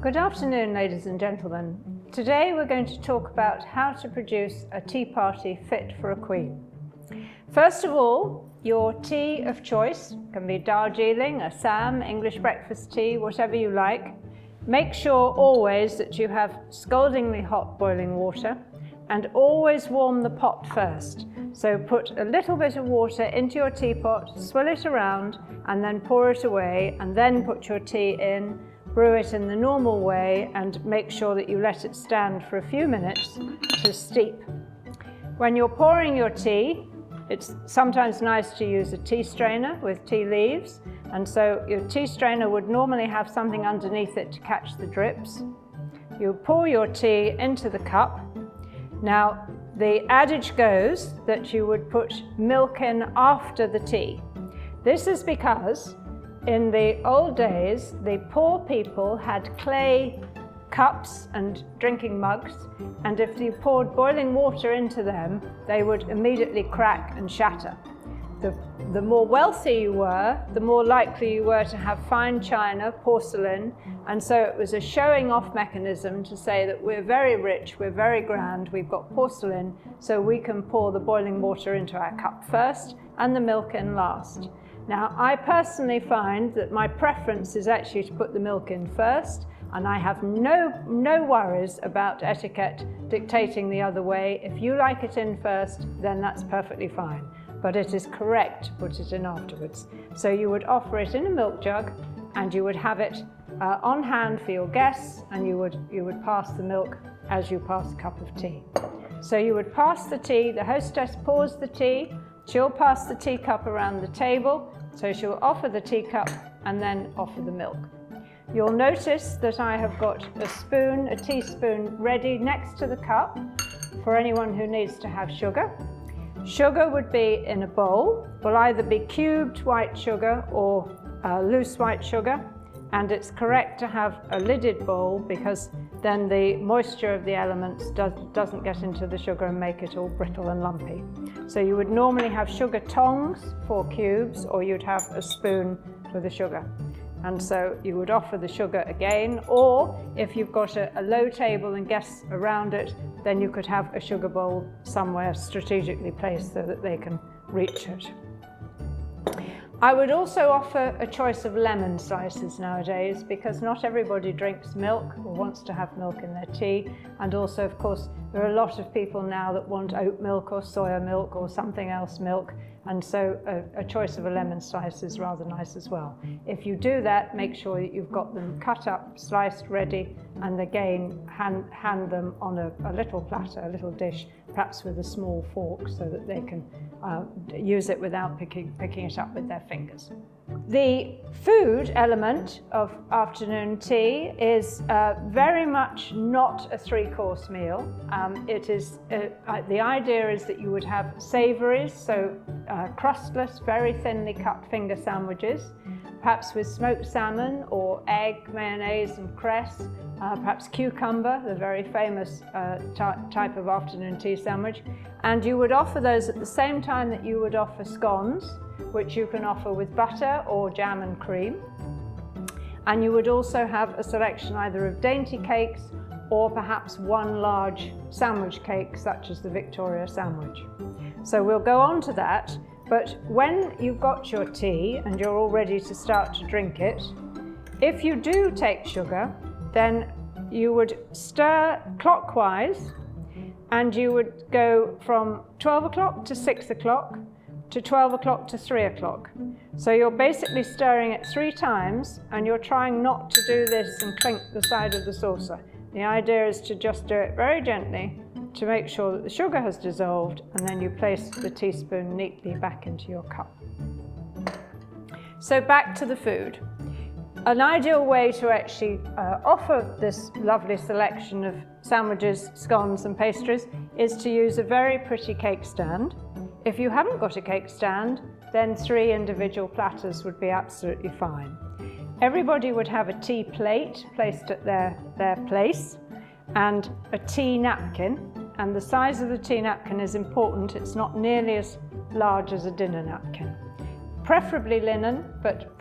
Good afternoon, ladies and gentlemen. Today we're going to talk about how to produce a tea party fit for a queen. First of all, your tea of choice can be Darjeeling, Assam, English breakfast tea, whatever you like. Make sure always that you have scaldingly hot boiling water and always warm the pot first. So put a little bit of water into your teapot, swill it around and then pour it away, and then put your tea in. Brew it in the normal way and make sure that you let it stand for a few minutes to steep. When you're pouring your tea, it's sometimes nice to use a tea strainer with tea leaves, and so your tea strainer would normally have something underneath it to catch the drips. You pour your tea into the cup. Now, the adage goes that you would put milk in after the tea. This is because in the old days, the poor people had clay cups and drinking mugs, and if you poured boiling water into them, they would immediately crack and shatter. The more wealthy you were, the more likely you were to have fine china, porcelain, and so it was a showing off mechanism to say that we're very rich, we're very grand, we've got porcelain, so we can pour the boiling water into our cup first and the milk in last. Now, I personally find that my preference is actually to put the milk in first, and I have no worries about etiquette dictating the other way. If you like it in first, then that's perfectly fine. But it is correct to put it in afterwards. So you would offer it in a milk jug, and you would have it on hand for your guests, and you would pass the milk as you pass a cup of tea. So you would pass the tea, the hostess pours the tea, she'll pass the teacup around the table, so she'll offer the teacup and then offer the milk. You'll notice that I have got a teaspoon ready next to the cup for anyone who needs to have sugar. Sugar would be in a bowl, will either be cubed white sugar or loose white sugar, and it's correct to have a lidded bowl because then the moisture of the elements doesn't get into the sugar and make it all brittle and lumpy. So you would normally have sugar tongs for cubes, or you'd have a spoon for the sugar. And so you would offer the sugar again, or if you've got a low table and guests around it, then you could have a sugar bowl somewhere strategically placed so that they can reach it. I would also offer a choice of lemon slices nowadays, because not everybody drinks milk or wants to have milk in their tea, and also, of course, there are a lot of people now that want oat milk or soya milk or something else milk, and so a choice of a lemon slice is rather nice as well. If you do that, make sure that you've got them cut up, sliced, ready, and again hand them on a little platter, a little dish, perhaps with a small fork, so that they can use it without picking it up with their fingers. The food element of afternoon tea is very much not a three-course meal. It is the idea is that you would have savouries, so crustless, very thinly cut finger sandwiches, perhaps with smoked salmon or egg, mayonnaise and cress, perhaps cucumber, the very famous type of afternoon tea sandwich. And you would offer those at the same time that you would offer scones, which you can offer with butter or jam and cream. And you would also have a selection either of dainty cakes or perhaps one large sandwich cake, such as the Victoria sandwich. So we'll go on to that, but when you've got your tea and you're all ready to start to drink it, if you do take sugar, then you would stir clockwise, and you would go from 12 o'clock to 6 o'clock, to 12 o'clock to 3 o'clock. So you're basically stirring it 3 times, and you're trying not to do this and clink the side of the saucer. The idea is to just do it very gently to make sure that the sugar has dissolved, and then you place the teaspoon neatly back into your cup. So back to the food. An ideal way to actually offer this lovely selection of sandwiches, scones and pastries is to use a very pretty cake stand. If you haven't got a cake stand, then 3 individual platters would be absolutely fine. Everybody would have a tea plate placed at their place, and a tea napkin, and the size of the tea napkin is important. It's not nearly as large as a dinner napkin. Preferably linen, but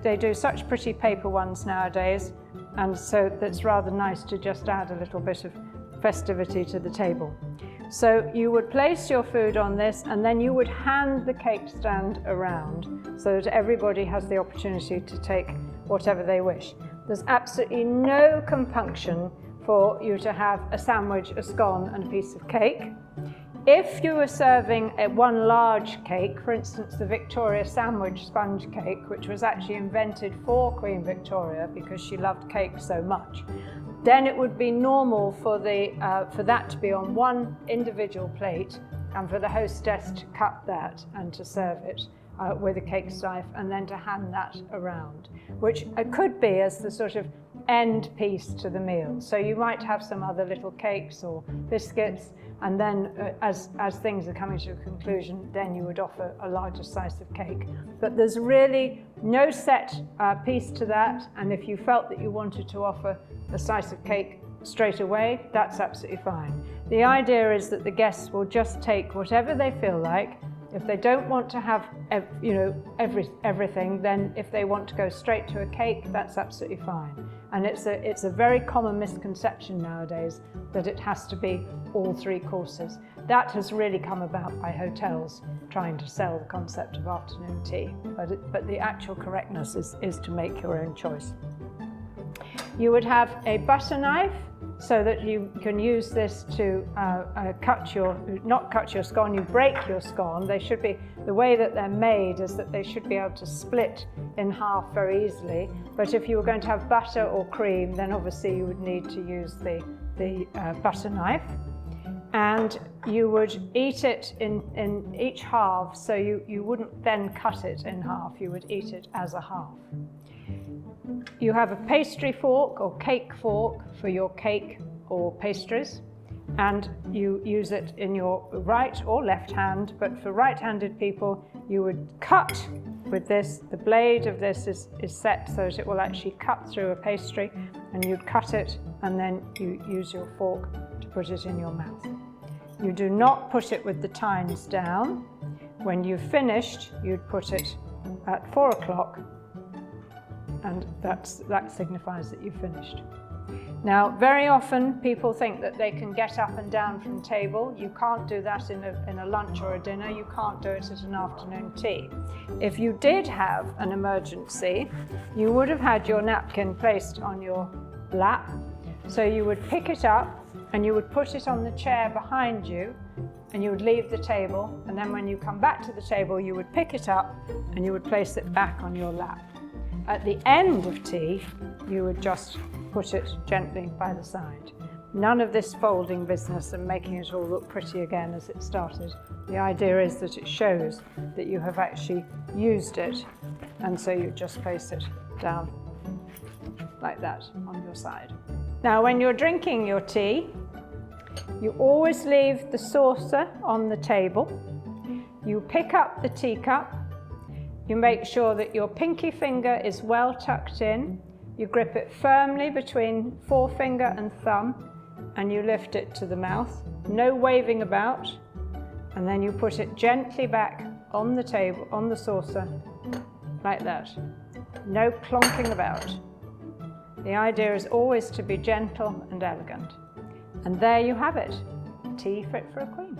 they do such pretty paper ones nowadays. and so that's rather nice to just add a little bit of festivity to the table. So you would place your food on this, and then you would hand the cake stand around so that everybody has the opportunity to take whatever they wish. There's absolutely no compunction for you to have a sandwich, a scone, and a piece of cake. If you were serving one large cake, for instance the Victoria sandwich sponge cake, which was actually invented for Queen Victoria because she loved cake so much, then it would be normal for that to be on one individual plate, and for the hostess to cut that and to serve it with a cake knife, and then to hand that around, which could be as the sort of end piece to the meal. So you might have some other little cakes or biscuits, and then as things are coming to a conclusion, then you would offer a larger slice of cake. But there's really no set piece to that, and if you felt that you wanted to offer a slice of cake straight away, that's absolutely fine. The idea is that the guests will just take whatever they feel like. If they don't want to have everything, then if they want to go straight to a cake, that's absolutely fine. And it's a very common misconception nowadays that it has to be all 3 courses. That has really come about by hotels trying to sell the concept of afternoon tea, but the actual correctness is to make your own choice. You would have a butter knife so that you can use this to not cut your scone, you break your scone. They should be, the way that they're made is that they should be able to split in half very easily. But if you were going to have butter or cream, then obviously you would need to use the butter knife. And you would eat it in each half, so you wouldn't then cut it in half, you would eat it as a half. You have a pastry fork or cake fork for your cake or pastries, and you use it in your right or left hand, but for right-handed people you would cut with this. The blade of this is set so that it will actually cut through a pastry, and you'd cut it and then you use your fork to put it in your mouth. You do not put it with the tines down. When you've finished, you'd put it at 4 o'clock, and that signifies that you've finished. Now, very often people think that they can get up and down from table. You can't do that in a lunch or a dinner. You can't do it at an afternoon tea. If you did have an emergency, you would have had your napkin placed on your lap. So you would pick it up and you would put it on the chair behind you, and you would leave the table, and then when you come back to the table, you would pick it up and you would place it back on your lap. At the end of tea, you would just put it gently by the side. None of this folding business and making it all look pretty again as it started. The idea is that it shows that you have actually used it, and so you just place it down like that on your side. Now, when you're drinking your tea, you always leave the saucer on the table. You pick up the teacup. You make sure that your pinky finger is well tucked in. You grip it firmly between forefinger and thumb, and you lift it to the mouth. No waving about. And then you put it gently back on the table, on the saucer, like that. No clonking about. The idea is always to be gentle and elegant. And there you have it, tea fit for a queen.